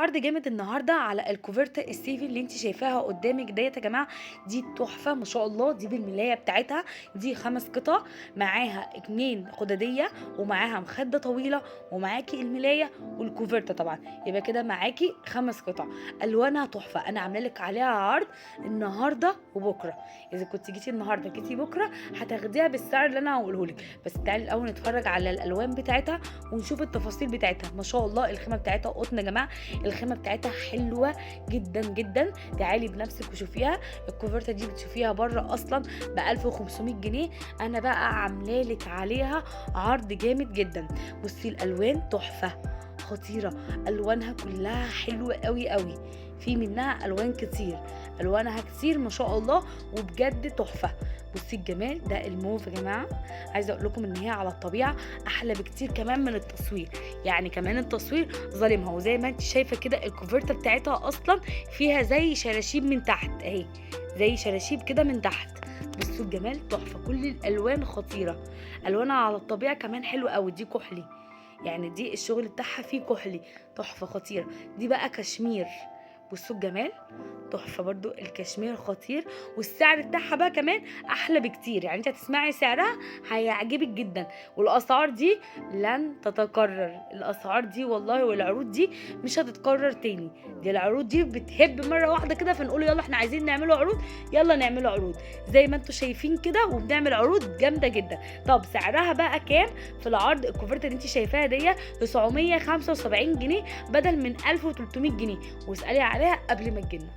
عرض جامد النهارده على الكوفرتا السيفي اللي انت شايفاها قدامك ديت يا جماعه. دي تحفه ما شاء الله، دي بالملايه بتاعتها. دي 5 قطع، معاها 2 خداديه ومعاها مخده طويله ومعاكي الملايه والكوفرتا طبعا. يبقى كده معاكي 5 قطع، الوانها تحفه. انا عامله لك عليها عرض النهارده وبكره. اذا كنت جيتي النهارده جيتي بكره هتاخديها بالسعر اللي انا هقوله لك. بس تعالي الاول نتفرج على الالوان بتاعتها ونشوف التفاصيل بتاعتها. ما شاء الله الخامه بتاعتها قطن يا جماعه، الخامه بتاعتها حلوه جدا جدا. تعالي بنفسك وشوفيها. الكوفرته دي بتشوفيها بره اصلا ب 1500 جنيه، انا بقى عامله لك عليها عرض جامد جدا. بصي الالوان تحفه خطيره، الوانها كلها حلوه قوي قوي. في منها الوان كتير، الوانها كتير ما شاء الله وبجد تحفه. بصي الجمال ده الموف يا جماعه، عايزه اقول لكم ان هي على الطبيعه احلى بكتير كمان من التصوير. يعني كمان التصوير ظالمها. وزي ما انت شايفه كده الكوفرته بتاعتها اصلا فيها زي شراشيب من تحت اهي، زي شراشيب كده من تحت. بصوا الجمال تحفه، كل الالوان خطيره، الوانها على الطبيعه كمان حلوه قوي. دي كحلي، يعني دي الشغل بتاعها فيه كحلي، تحفه خطيره. دي بقى كشمير، بصوا الجمال تحفه برضو، الكشمير خطير. والسعر بتاعها بقى كمان احلى بكتير، يعني انت هتسمعي سعرها هيعجبك جدا. والاسعار دي لن تتكرر، الاسعار دي والله والعروض دي مش هتتكرر تاني. دي العروض دي بتهب مره واحده كده، فنقول يلا احنا عايزين نعمله عروض، يلا نعمله عروض زي ما انتم شايفين كده، وبنعمل عروض جامده جدا. طب سعرها بقى كام في العرض؟ الكوفرته اللي انت شايفاها دي 975 جنيه بدل من 1300 جنيه، واسالي عليها قبل ما تجيلنا.